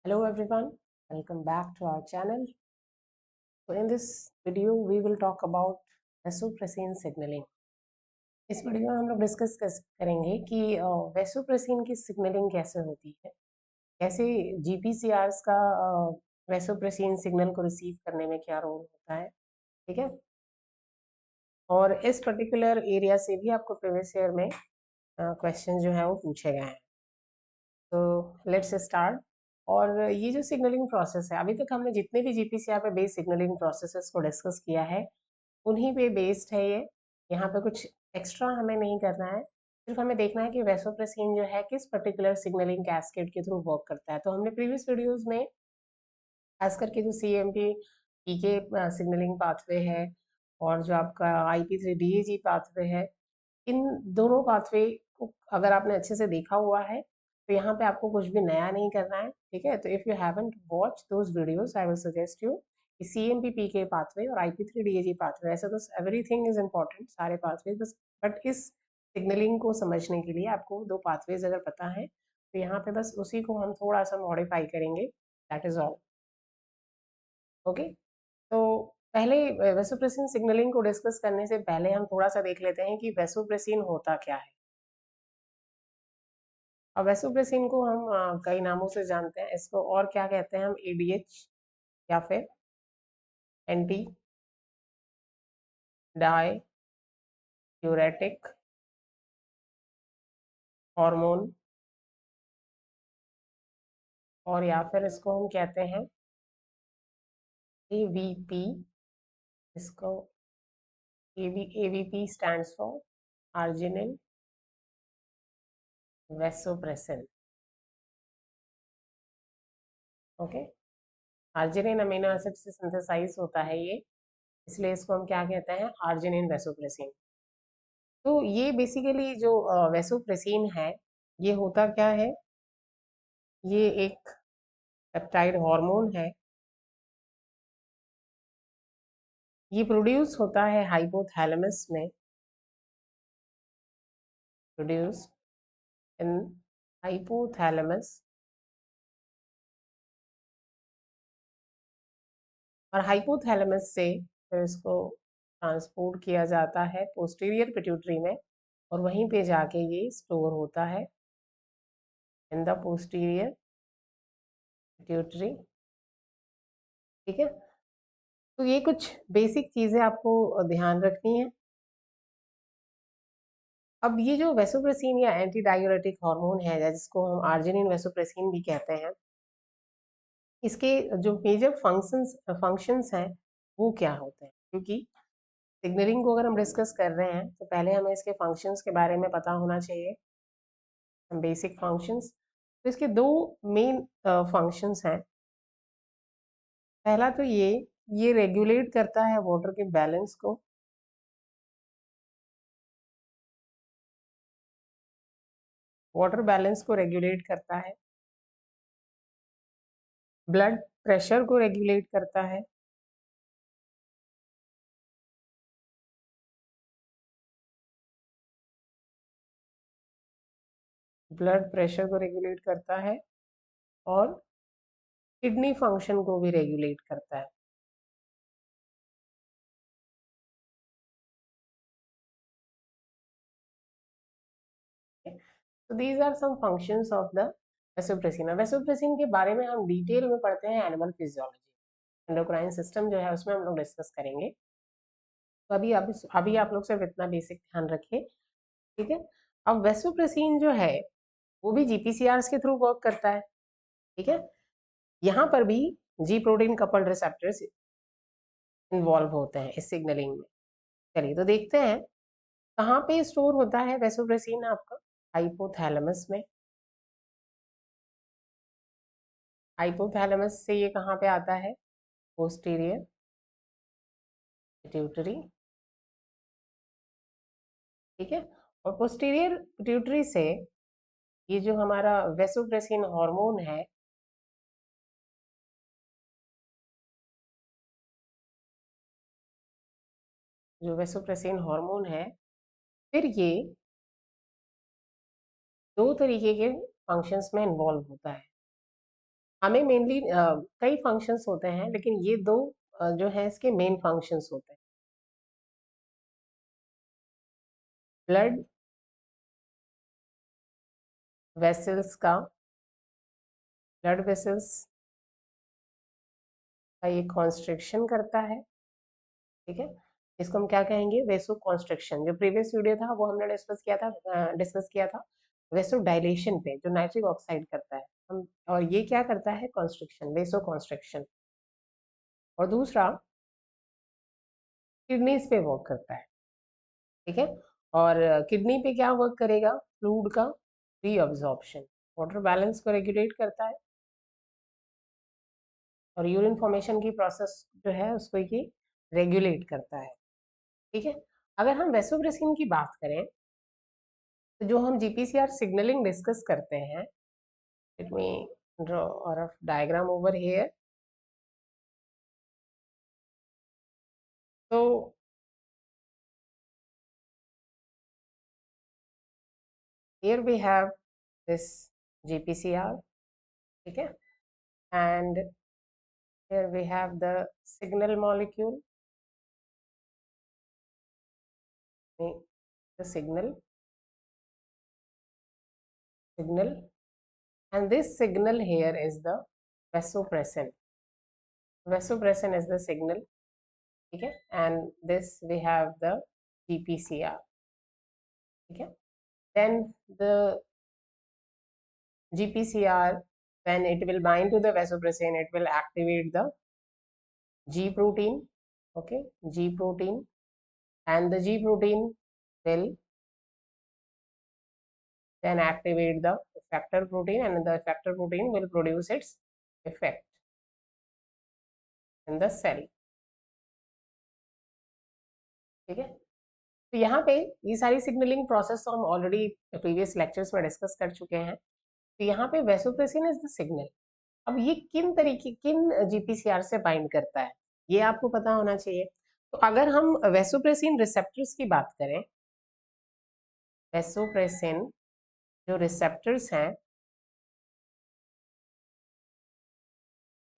Hello everyone, welcome back to our channel. So in this video we will talk about vasopressin signaling. इस video में हम लोग discuss करेंगे कि vasopressin की सिग्नलिंग कैसे होती है, कैसे जीपीसीआरस का वेसोप्रेसिन सिग्नल को रिसीव करने में क्या रोल होता है, ठीक है। और इस पर्टिकुलर एरिया से भी आपको प्रीवियस ईयर में क्वेश्चन जो है वो पूछे गए हैं। तो लेट्स स्टार्ट। और ये जो सिग्नलिंग प्रोसेस है, अभी तक हमने जितने भी जीपीसीआर पे बेस्ड सिग्नलिंग प्रोसेसेस को डिस्कस किया है उन्हीं पे बेस्ड है ये। यहाँ पे कुछ एक्स्ट्रा हमें नहीं करना है, सिर्फ हमें देखना है कि वेसोप्रेसिन जो है किस पर्टिकुलर सिग्नलिंग कैस्केड के थ्रू वर्क करता है। तो हमने प्रीवियस वीडियोस में खास करके जो सीएमपी पीके सिग्नलिंग पाथवे है और जो आपका आईपी3 डीएजी पाथवे है, इन दोनों पाथवे को अगर आपने अच्छे से देखा हुआ है तो यहाँ पे आपको कुछ भी नया नहीं करना है, ठीक है। तो if you haven't watch those videos I will suggest you कि सीएमपी पीके पाथवे और आईपी3 डीएजी पाथवे, ऐसा तो एवरीथिंग इज इम्पोर्टेंट, सारे पाथवे बस, बट इस सिग्नलिंग को समझने के लिए आपको दो पाथवेज अगर पता है तो यहाँ पे बस उसी को हम थोड़ा सा मॉडिफाई करेंगे, दैट इज ऑल। ओके, तो पहले वेसोप्रेसिन सिग्नलिंग को डिस्कस करने से पहले हम थोड़ा सा देख लेते हैं कि वेसोप्रेसिन होता क्या है। अब वेसोप्रेसिन को हम कई नामों से जानते हैं, इसको और क्या कहते हैं हम, एडीएच या फिर एंटी डाययूरेटिक हार्मोन, और या फिर इसको हम कहते हैं एवीपी। इसको AVP stands for arginine vasopressin. Okay, arginine amino acid से सिंथेसाइज होता है ये, इसलिए इसको हम क्या कहते हैं, आर्जिनिन वेसोप्रेसिन। तो ये बेसिकली जो वेसोप्रेसिन है, ये होता क्या है, ये एक पेप्टाइड हार्मोन है। ये प्रोड्यूस होता है हाइपोथैलेमस में, प्रोड्यूस इन हाइपोथैलेमस, और हाइपोथैलेमस से फिर इसको ट्रांसपोर्ट किया जाता है पोस्टीरियर पिट्यूटरी में, और वहीं पे जाके ये स्टोर होता है इन द पोस्टीरियर पिट्यूटरी, ठीक है। तो ये कुछ बेसिक चीज़ें आपको ध्यान रखनी है। अब ये जो वेसोप्रेसिन या एंटी डायूरेटिक हार्मोन है, जिसको हम आर्जिनिन वेसोप्रेसिन भी कहते हैं, इसके जो मेजर फंक्शंस हैं वो क्या होते हैं, क्योंकि सिग्नलिंग को अगर हम डिस्कस कर रहे हैं तो पहले हमें इसके फंक्शंस के बारे में पता होना चाहिए, बेसिक फंक्शंस। तो इसके दो मेन फंक्शंस हैं। पहला तो ये रेगुलेट करता है वाटर के बैलेंस को, वाटर बैलेंस को रेगुलेट करता है, ब्लड प्रेशर को रेगुलेट करता है, ब्लड प्रेशर को रेगुलेट करता है, और किडनी फंक्शन को भी रेगुलेट करता है। तो these are some functions of the vasopressin. Vasopressin के बारे में हम डिटेल में पढ़ते हैं एनिमल फिजियोलॉजी, एंडोक्राइन सिस्टम जो है उसमें हम लोग डिस्कस करेंगे। तो अभी आप लोग सिर्फ इतना बेसिक ध्यान रखिए, ठीक है। अब वेसोप्रेसिन जो है वो भी जीपीसीआरस के थ्रू वर्क करता है, ठीक है। यहाँ पर भी जी प्रोटीन कपल्ड रिसेप्टर्स इन्वॉल्व होते हैं इस सिग्नलिंग में। चलिए तो देखते हैं कहाँ पे स्टोर होता है वेसोप्रेसिन आपका, हाइपोथैलेमस में। हाइपोथैलेमस से ये कहाँ पे आता है, पोस्टीरियर पिट्यूटरी, ठीक है। और पोस्टीरियर पिट्यूटरी से ये जो हमारा वेसोप्रेसिन हार्मोन है, जो वेसोप्रेसिन हार्मोन है, फिर ये दो तरीके के फंक्शंस में इन्वॉल्व होता है। हमें मेनली कई फंक्शंस होते हैं, लेकिन ये दो जो है इसके मेन फंक्शंस होते हैं। ब्लड वेसल्स का ब्लड वेसल्स का ये कॉन्स्ट्रिक्शन करता है, ठीक है। इसको हम क्या कहेंगे, वेसो कॉन्स्ट्रिक्शन। जो प्रीवियस वीडियो था वो हमने डिस्कस किया था वेसो डायलेशन पे, जो नाइट्रिक ऑक्साइड करता है हम, और ये क्या करता है, कॉन्स्ट्रिक्शन, वेसो कॉन्स्ट्रिक्शन। और दूसरा किडनीज पे वर्क करता है, ठीक है। और किडनी पे क्या वर्क करेगा, फ्लूइड का रीअब्जॉर्प्शन, वाटर बैलेंस को रेगुलेट करता है, और यूरिन फॉर्मेशन की प्रोसेस जो है उसको ये रेगुलेट करता है, ठीक है। अगर हम वेसोप्रेसिन की बात करें, तो जो हम जीपीसीआर सिग्नलिंग डिस्कस करते हैं, लेट मी ड्रॉ और डायग्राम ओवर हियर। तो here we have this GPCR, ठीक है, and here we have the signal molecule, the signal, and this signal here is the vasopressin. Vasopressin is the signal, ठीक है, and this we have the GPCR, ठीक है. Then the GPCR, when it will bind to the vasopressin, it will activate the G protein, okay, G protein, and the G protein will then activate the effector protein, and the effector protein will produce its effect in the cell, ठीक है. तो यहाँ पे ये सारी signalling process तो हम already previous lectures में डिस्कस कर चुके हैं. तो यहाँ पे वेसोप्रेसिन इज द सिग्नल. अब ये किन जीपीसीआर से बाइंड करता है, ये आपको पता होना चाहिए. तो अगर हम वेसोप्रेसिन रिसेप्टर्स की बात करें, वेसोप्रेसिन जो रिसेप्टर्स हैं,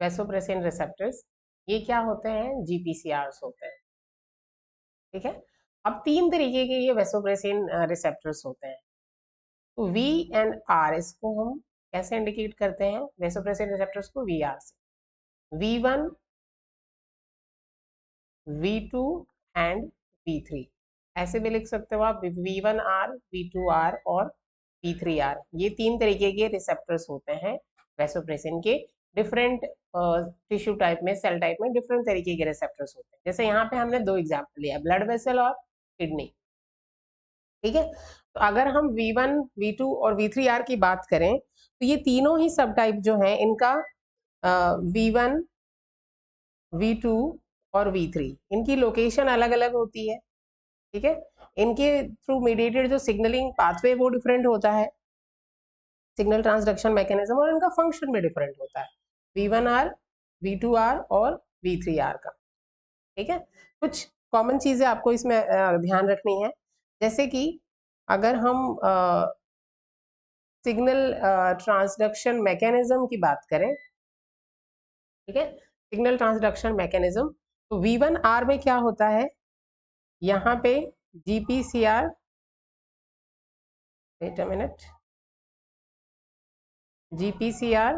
वेसोप्रेसिन रिसेप्टर्स, ये क्या होते हैं, जीपीसीआरस होते हैं, ठीक है. अब तीन तरीके के ये वेसोप्रेसिन रिसेप्टर्स होते हैं. तो वी एंड आर, इसको हम कैसे इंडिकेट करते हैं, वेसोप्रेसिन रिसेप्टर्स को वी आर से. V1, V2 एंड V3, ऐसे भी लिख सकते हो आप, V1R, V2R और V3R. ये तीन तरीके के रिसेप्टर्स होते हैं वेसोप्रेसिन के. डिफरेंट टिश्यू टाइप में, सेल टाइप में डिफरेंट तरीके के रिसेप्टर्स होते हैं. जैसे यहाँ पे हमने दो एग्जाम्पल लिया, ब्लड वेसल और किडनी, ठीक है. तो अगर हम V1, V2 और V3R की बात करें, तो ये तीनों ही सब टाइप जो हैं इनका V1, V2 और V3, इनकी लोकेशन अलग अलग होती है, ठीक है. इनके थ्रू मीडिएटेड जो सिग्नलिंग पाथवे वो डिफरेंट होता है, सिग्नल ट्रांसडक्शन मैकेनिज्म, और इनका फंक्शन भी डिफरेंट होता है, V1R, V2R और V3R का, ठीक है. कुछ कॉमन चीजें आपको इसमें ध्यान रखनी है, जैसे कि अगर हम सिग्नल ट्रांसडक्शन मैकेनिज्म की बात करें, ठीक है, सिग्नल ट्रांसडक्शन मैकेनिज्म, तो V1R में क्या होता है, यहाँ पे GPCR, wait a minute, GPCR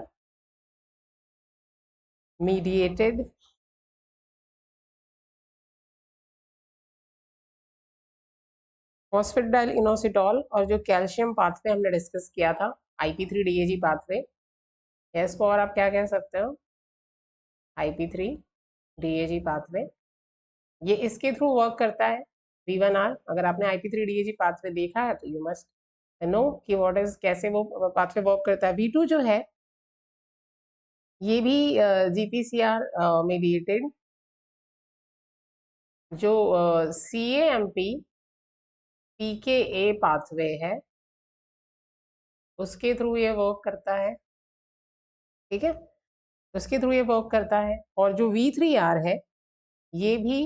mediated phosphatidyl inositol, और जो कैल्शियम पाथवे हमने डिस्कस किया था, IP3DAG पाथवे, इसको और आप क्या कह सकते हो, IP3DAG पाथवे, ये इसके थ्रू वर्क करता है V1R. अगर आपने IP3DAG पाथवे देखा है तो यू मस्ट नो कि व्हाट इज, कैसे वो पाथवे वर्क करता है. V2 जो है ये भी GPCR मीडिएटेड, जो CAMP PKA पाथवे है उसके थ्रू ये वर्क करता है, ठीक है, उसके थ्रू ये वर्क करता है. और जो V3R है ये भी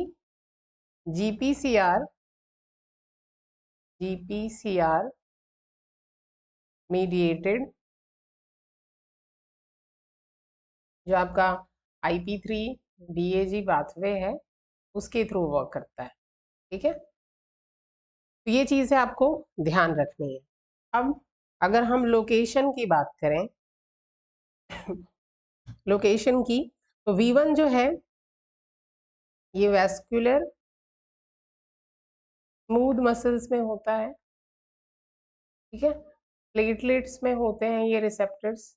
GPCR मीडिएटेड जो आपका IP3 DAG पाथवे है उसके थ्रू वर्क करता है। ठीक है, तो ये चीज़ें आपको ध्यान रखनी है। अब अगर हम लोकेशन की बात करें लोकेशन की, तो V1 जो है ये वैस्कुलर स्मूथ मसल्स में होता है। ठीक है, प्लेटलेट्स में होते हैं ये रिसेप्टर्स,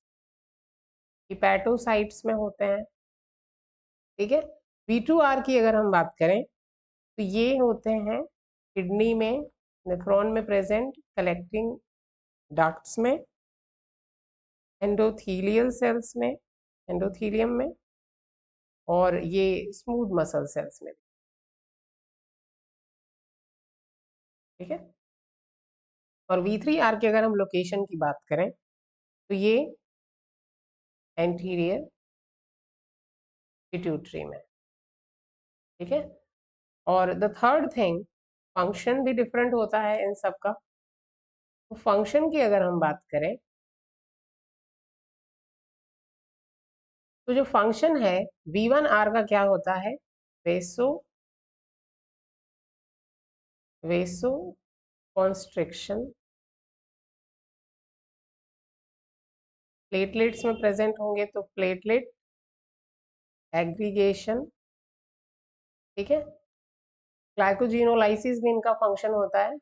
हिपैटोसाइट्स में होते हैं। ठीक है, V2R की अगर हम बात करें तो ये होते हैं किडनी में, नेफ्रॉन में प्रेजेंट कलेक्टिंग डक्ट्स में, एंडोथीलियल सेल्स में, एंडोथीलियम में, और ये स्मूथ मसल सेल्स में। ठीक है, और V3R की अगर हम लोकेशन की बात करें तो ये एंटीरियर पिट्यूटरी में। ठीक है, और द थर्ड थिंग, फंक्शन भी डिफरेंट होता है इन सब का। तो फंक्शन की अगर हम बात करें तो जो फंक्शन है V1R का क्या होता है, वेसो कॉन्स्ट्रिक्शन, प्लेटलेट्स में प्रेजेंट होंगे तो प्लेटलेट एग्रीगेशन। ठीक है, ग्लाइकोजिनोलाइसिस भी इनका फंक्शन होता है।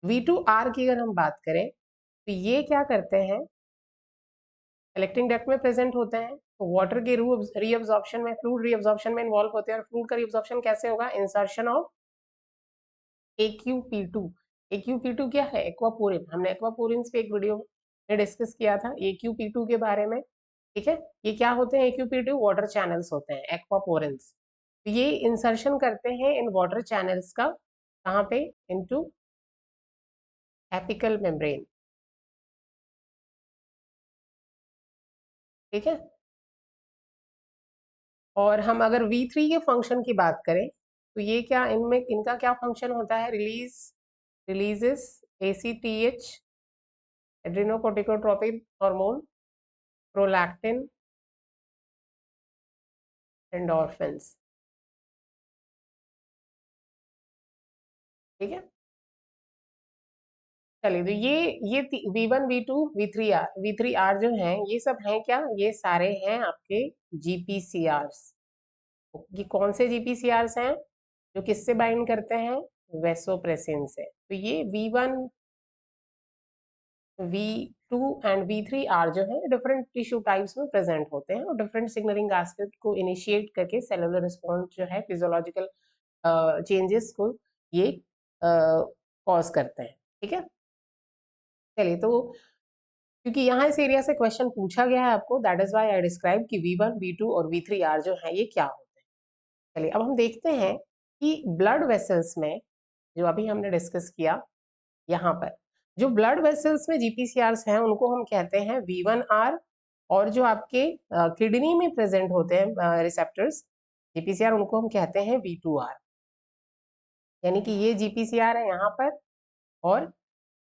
V2R की अगर हम बात करें तो ये क्या करते हैं, कलेक्टिंग डक्ट में प्रेजेंट होते हैं, तो वाटर के रीअब्जॉर्प्शन में, फ्लूइड रीअब्जॉर्प्शन में इन्वॉल्व होते हैं। और फ्लूइड का रीअब्जॉर्प्शन कैसे होगा, इंसर्शन ऑफ AQP2। AQP2 क्या है, एक्वापोरिन। हमने एक्वापोरिन्स पे एक वीडियो में डिस्कस किया था AQP2 के बारे में। ठीक है, ये क्या होते हैं, AQP2 वाटर चैनल्स होते हैं, एक्वापोरिन्स। तो ये इंसर्शन करते हैं इन वाटर चैनल्स का, कहाँ पे, इनटू एपिकल मेम्ब्रेन। ठीक है, और हम अगर V3 के फंक्शन की बात करें तो ये क्या, इनमें इनका क्या फंक्शन होता है, releases ACTH, adrenocorticotropic hormone, prolactin, endorphins. ठीक है, चलिए, तो ये V1 V2 V3R जो हैं ये सब हैं क्या, ये सारे हैं आपके GPCRs। ये कौन से GPCRs हैं, जो किससे बाइंड करते हैं, वेसोप्रेसिन से। तो ये V1 V2 एंड V3R जो है डिफरेंट टिश्यू टाइप्स में प्रेजेंट होते हैं और डिफरेंट सिग्नलिंग एस्पेक्ट को इनिशिएट करके सेलुलर रिस्पॉन्स जो है, फिजियोलॉजिकल चेंजेस को ये कॉज करते हैं। ठीक है, चलिए, तो क्योंकि यहाँ इस एरिया से क्वेश्चन पूछा गया है आपको, that is why I describe कि V1 V2 और V3R जो है ये क्या होते हैं। चलिए, अब हम देखते हैं कि ब्लड वेसल्स में, जो अभी हमने डिस्कस किया, यहाँ पर जो ब्लड वेसल्स में GPCRs हैं उनको हम कहते हैं V1R, और जो आपके किडनी में प्रेजेंट होते हैं रिसेप्टर्स GPCR, उनको हम कहते हैं V2R। यानी कि ये GPCR है यहाँ पर, और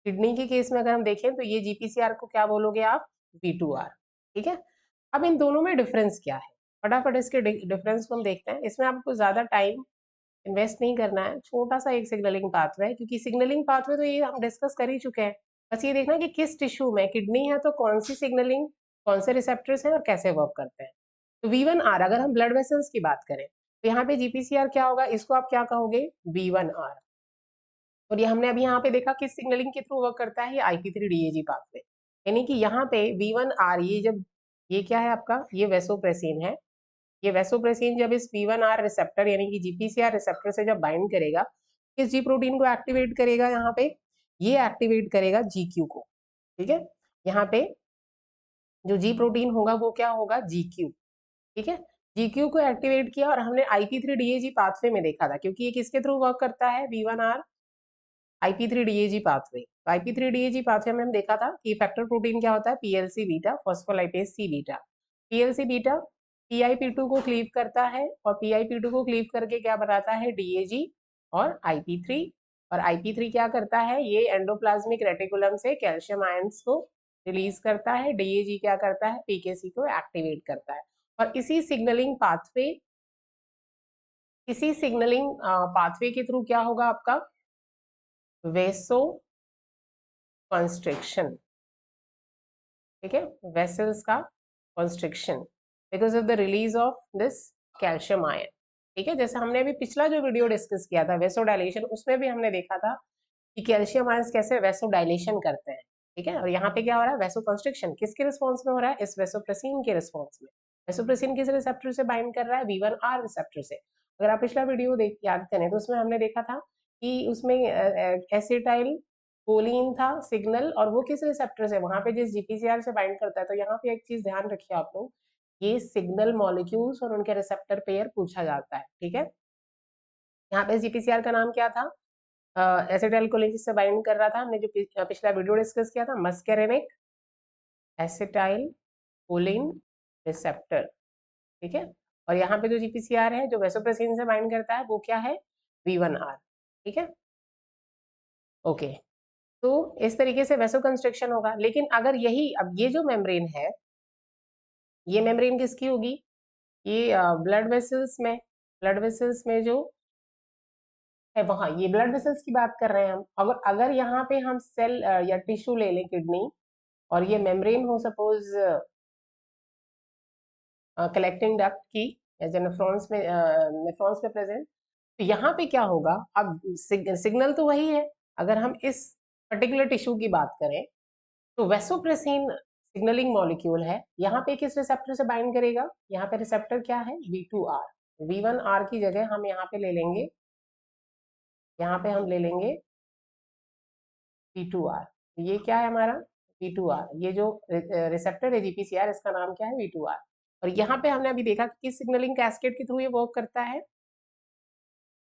किडनी के केस में अगर हम देखें तो ये GPCR को क्या बोलोगे आप, V2R। ठीक है, अब इन दोनों में डिफरेंस क्या है, फटाफट इसके डिफरेंस को हम देखते हैं। इसमें आपको ज्यादा टाइम इन्वेस्ट नहीं करना है, छोटा सा एक सिग्नलिंग पाथवे है, क्योंकि सिग्नलिंग पाथवे तो ये हम डिस्कस कर ही चुके हैं। बस ये देखना कि किस टिश्यू में, किडनी है तो कौन सी सिग्नलिंग, कौन से रिसेप्टर्स हैं और कैसे वर्क करते हैं। तो V1R अगर हम ब्लड वेसल्स की बात करें तो यहाँ पे GPCR क्या होगा, इसको आप क्या कहोगे, V1R। और ये हमने अभी यहाँ पे देखा किस सिग्नलिंग के थ्रू वर्क करता है, ये IP3DAG पाथवे। यानी कि यहाँ पे V1R, ये जब, ये क्या है आपका, ये वेसोप्रेसिन है। ये वेसोप्रेसिन जब इस V1R रिसेप्टर यानी कि GPCR रिसेप्टर से जब बाइंड करेगा, किस जी प्रोटीन को एक्टिवेट करेगा, यहाँ पे ये एक्टिवेट करेगा GQ को। ठीक है, यहाँ पे जो जी प्रोटीन होगा वो क्या होगा, GQ। ठीक है, GQ को एक्टिवेट किया और हमने IP3DAG पाथवे में देखा था, क्योंकि ये किसके थ्रू वर्क करता है, V1R IP3DAG पाथवे। तो IP3DAG पाथवे में हम देखा था कि इफेक्टर प्रोटीन क्या होता है, PLC beta, phospholipase C beta. PLC beta PIP2 को क्लीव करता है, और PIP2 को क्लीव करके क्या बनाता है, DAG और IP3। और IP3 क्या करता है, ये एंडोप्लाज्मिक रेटिकुलम से कैल्शियम आयंस को रिलीज करता है, DAG क्या करता है, PKC को एक्टिवेट करता है। और इसी सिग्नलिंग पाथवे के थ्रू क्या होगा आपका वेसो कंस्ट्रिक्शन, ठीक है, वेसल्स का constriction because of the release of this calcium ion, ठीक है। जैसे हमने अभी पिछला जो वीडियो डिस्कस किया था वेसो डायलेशन, उसमें भी हमने देखा था कि कैल्शियम आयंस कैसे वेसो डायलेशन करते हैं, ठीक है। और यहाँ पे क्या हो रहा है वेसो कंस्ट्रिक्शन किसके रिस्पॉन्स में हो रहा है, इस वेसोप्रेसिन के रिस्पॉन्स में। वेसोप्रेसिन किस रिसेप्टर से बाइंड कर रहा है, V1R रिसेप्टर से। अगर आप पिछला वीडियो याद करें तो उसमें हमने देखा था कि उसमें एसिटाइल कोलिन था सिग्नल, और वो किस रिसेप्टर से, वहां पे जिस जीपीसीआर से बाइंड करता है। तो यहाँ पे एक चीज ध्यान रखिए आप लोग, ये सिग्नल मॉलिक्यूल्स और उनके रिसेप्टर पेयर पूछा जाता है, ठीक है। यहाँ पे जीपीसीआर का नाम क्या था, एसिटाइल कोलिन से बाइंड कर रहा था, हमने जो पिछला वीडियो डिस्कस किया था, मस्केरेनिक एसिटाइल कोलिन रिसेप्टर, ठीक है। और यहाँ पे जो जीपीसीआर है जो वेसोप्रेसिन से बाइंड करता है वो क्या है, V1R, ठीक है। ओके, तो इस तरीके से वेसो कंस्ट्रक्शन होगा। लेकिन अगर यही, अब ये जो मेम्ब्रेन है, ये मेम्ब्रेन किसकी होगी, ये ब्लड वेसल्स में जो है वहां, ये ब्लड वेसल्स की बात कर रहे हैं हम। अगर अगर यहाँ पे हम सेल या टिश्यू ले लें किडनी, और ये मेम्ब्रेन हो सपोज कलेक्टिंग डक्ट की, या जो नेफ्रॉन्स में प्रेजेंट, तो यहाँ पे क्या होगा, अब सिग्नल तो वही है। अगर हम इस पर्टिकुलर टिश्यू की बात करें तो वेसोप्रेसिन सिग्नलिंग मॉलिक्यूल है, यहाँ पे किस रिसेप्टर से बाइंड करेगा, यहाँ पे रिसेप्टर क्या है V2R। V1R की जगह हम यहाँ पे ले लेंगे, यहाँ पे हम ले लेंगे V2R। ये क्या है हमारा V2R, ये जो रिसेप्टर है जीपीसीआर, इसका नाम क्या है V2R। और यहाँ पे हमने अभी देखा कि किस सिग्नलिंग कैस्केड के थ्रू ये वर्क करता है,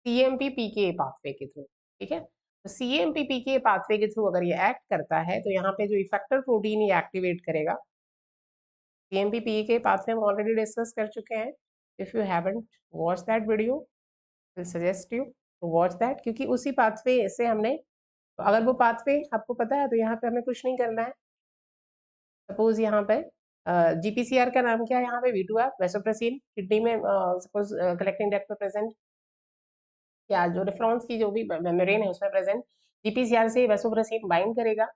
सीएमपी पीके पाथवे के थ्रू, ठीक है। तो सीएमपी पीके पाथवे के थ्रू अगर ये एक्ट करता है तो यहाँ पे जो इफेक्टर प्रोटीन ये एक्टिवेट करेगा। सीएमपी पीके पाथवे हम ऑलरेडी डिस्कस कर चुके हैं, if you haven't watch that video will suggest you to watch that, क्योंकि उसी पाथवे से हमने, तो अगर वो पाथवे आपको पता है तो यहाँ पे हमें कुछ नहीं करना है। सपोज यहाँ पे जीपीसीआर का नाम क्या है, यहाँ पे V2R वेसोप्रेसिन किडनी में सपोज कलेक्टिंग डक्ट में प्रेजेंट, या जो रेफरेंस की जो भी मेम्ब्रेन है उसमें प्रेजेंट, जीपीसीआर से वेसोप्रेसिन बाइंड करेगा।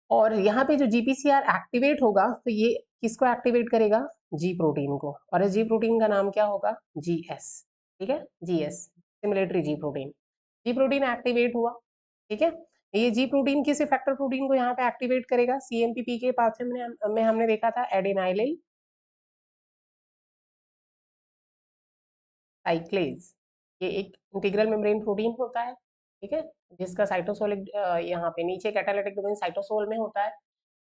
और यहाँ पे जो जीपीसीआर एक्टिवेट होगा तो ये किसको एक्टिवेट करेगा, जी प्रोटीन को, और इस जी प्रोटीन का नाम क्या होगा, GS, ठीक है, GS सिमुलेटरी जी प्रोटीन एक्टिवेट हुआ, ठीक है। ये जी प्रोटीन किस इफेक्टर प्रोटीन को यहाँ पे एक्टिवेट करेगा, सीएमपी के पाथवे में हमने देखा था एडेनाइलिल साइक्लेज, ये एक इंटीग्रल मेम्ब्रेन प्रोटीन होता है, ठीक है, जिसका साइटोसोलिक यहाँ पे नीचे कैटालिटिक डोमेन साइटोसोल में होता है,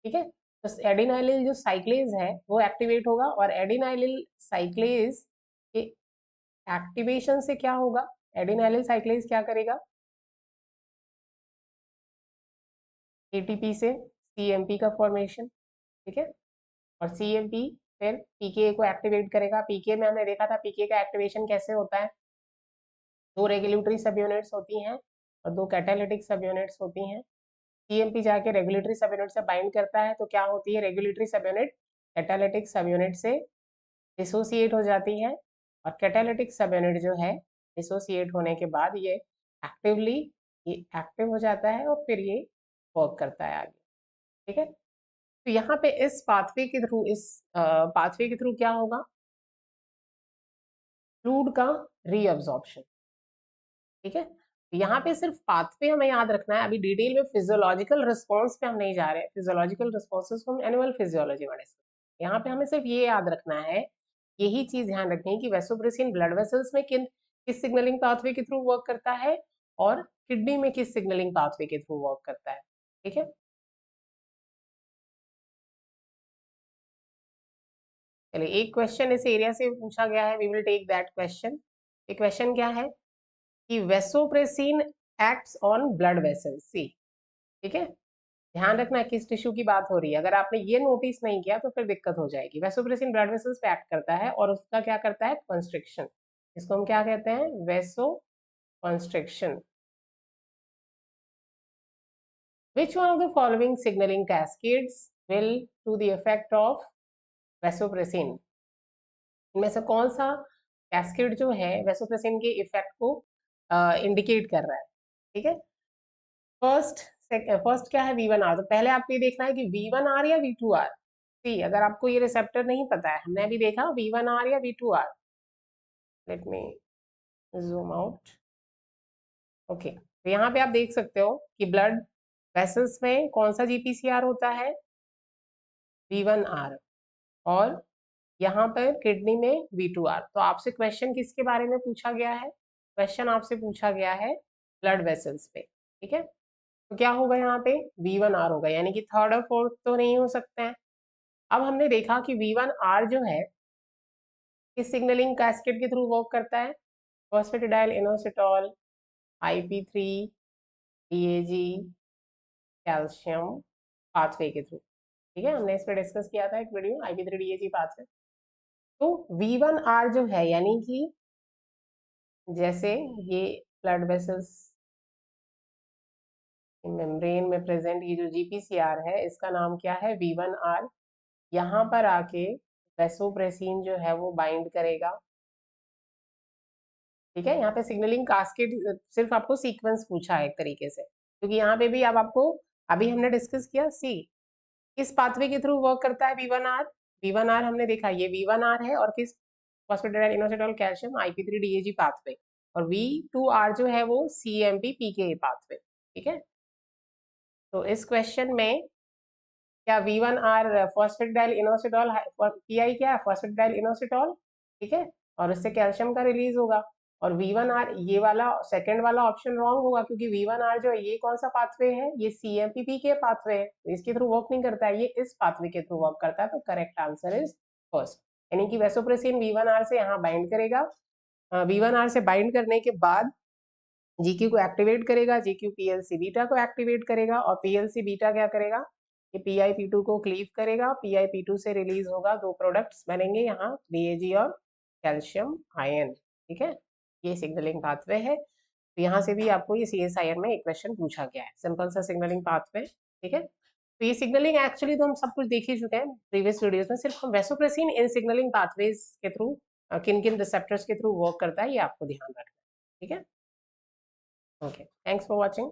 ठीक है। तो एडिनाइलिल जो साइक्लेज है वो एक्टिवेट होगा, और एडिनाइलिल साइक्लेज के एक्टिवेशन से क्या होगा, एडिनाइलिल साइक्लेज क्या करेगा, एटीपी से सीएमपी का फॉर्मेशन, ठीक है। और सीएमपी फिर पीके को एक्टिवेट करेगा। पीके में हमने देखा था पीके का एक्टिवेशन कैसे होता है, दो रेगुलेटरी सब यूनिट्स होती हैं और दो कैटालिटिक सब यूनिट्स होती हैं। सीएमपी जाके रेगुलेटरी सब यूनिट से बाइंड करता है तो क्या होती है, रेगुलेटरी सब यूनिट कैटालिटिक सब यूनिट से डिसोसिएट हो जाती है, और कैटालिटिक सब यूनिट जो है डिसोसिएट होने के बाद ये एक्टिव हो जाता है और फिर ये वर्क करता है आगे, ठीक है। तो यहाँ पे इस पाथवे के थ्रू क्या होगा, फ्लूइड का रीअब्जॉर्प्शन, ठीक है। तो यहाँ पे सिर्फ पाथवे हमें याद रखना है, अभी डिटेल में फिजियोलॉजिकल रिस्पॉन्स पे हम नहीं जा रहे, फिजियोलॉजिकल रिस्पॉन्सेस को हम एनिमल फिजियोलॉजी में डिस्कस, यहाँ पे हमें सिर्फ ये याद रखना है, यही चीज ध्यान रखनी है कि वेसोप्रेसिन ब्लड वेसल्स में किस सिग्नलिंग पाथवे के थ्रू वर्क करता है, और किडनी में किस सिग्नलिंग पाथवे के थ्रू वर्क करता है, ठीक है। चलिए एक क्वेश्चन इस एरिया से पूछा गया है, we will take that question. ये क्वेश्चन क्या है कि vasopressin acts on blood vessels, see, ठीक है। ध्यान रखना किस टिश्यू की बात हो रही है, अगर आपने ये नोटिस नहीं किया तो फिर दिक्कत हो जाएगी। वेसोप्रेसिन ब्लड वेसल्स पे एक्ट करता है और उसका क्या करता है, कंस्ट्रिक्शन, इसको हम क्या कहते हैं, वेसो constriction. Which one of the following signaling cascades will to the effect of vasopressin? इनमें से कौन सा कैस्केड जो है वैसोप्रेसिन के इफेक्ट को इंडिकेट कर रहा है? ठीक है, फर्स्ट क्या है V1R। तो पहले आपको ये देखना है कि V1R या V2R। सी, अगर आपको ये रिसेप्टर नहीं पता है, हमने अभी देखा V1R या V2R। Let me zoom out. Okay, तो यहाँ पे आप देख सकते हो कि ब्लड वेसल्स में कौन सा GPCR होता है? V1R। और यहाँ पर किडनी में V2R। तो आपसे क्वेश्चन किसके बारे में पूछा गया है? क्वेश्चन आपसे पूछा गया है ब्लड वेसल्स पे। ठीक है, तो क्या होगा यहाँ पे? V1R होगा, यानी कि थर्ड और फोर्थ तो नहीं हो सकते हैं। अब हमने देखा कि V1R जो है किस सिग्नलिंग कैस्केड के थ्रू वर्क करता है? Phosphatidyl inositol, IP3, DAG, calcium pathway के थ्रू। ठीक है, हमने इस पर डिस्कस किया था एक वीडियो, IP3 DAG पाथवे। तो V1R जो है, यानी कि जैसे ये ब्लड वेसल्स मेम्ब्रेन में प्रेजेंट ये जो GPCR है, इसका नाम क्या है? V1R। यहाँ पर आके वैसोप्रेसिन जो है वो बाइंड करेगा। ठीक है, यहाँ पे सिग्नलिंग कास्केड सिर्फ आपको सीक्वेंस पूछा है एक तरीके से, क्योंकि यहाँ पे भी अब आपको, अभी हमने डिस्कस किया सी किस पाथवे के थ्रू वर्क करता है V1R। V1R हमने देखा ये V1R है, और किस? Phosphatidyl inositol calcium IP3 DAG pathway. और V2R जो है वो CMP PKA पाथवे। ठीक है, तो इस क्वेश्चन में क्या V1R फॉस्फेटिडाइल इनोसिटॉल, PI क्या है? Phosphatidyl inositol. ठीक है, और इससे कैल्शियम का रिलीज होगा। और V1R ये वाला सेकंड वाला ऑप्शन रॉन्ग होगा, क्योंकि V1R जो है ये कौन सा पाथवे है? ये CMPP के पाथवे है, तो इसके थ्रू वर्क नहीं करता है, ये इस पाथवे के थ्रू वर्क करता है। तो करेक्ट आंसर इज फर्स्ट, यानी कि वैसोप्रेसिन V1R से यहाँ बाइंड करेगा। V1R से बाइंड करने के बाद GQ को एक्टिवेट करेगा, GQ PLC बीटा को एक्टिवेट करेगा, और PLC बीटा क्या करेगा? ये PIP2 को क्लीव करेगा। PIP2 से रिलीज होगा, दो प्रोडक्ट्स बनेंगे यहाँ, DAG और कैल्शियम आयन। ठीक है, ये सिग्नलिंग पाथवे है। तो यहाँ से भी आपको ये CSIR में एक क्वेश्चन पूछा गया है, सिंपल सा सिग्नलिंग पाथवे। ठीक है, तो ये सिग्नलिंग एक्चुअली तो हम सब कुछ देख ही चुके हैं प्रीवियस वीडियोस में, सिर्फ हम वैसोप्रेसिन इन सिग्नलिंग पाथवेज के थ्रू किन किन रिसेप्टर्स के थ्रू वर्क करता है ये आपको ध्यान रखना है। ठीक है, okay, thanks for watching.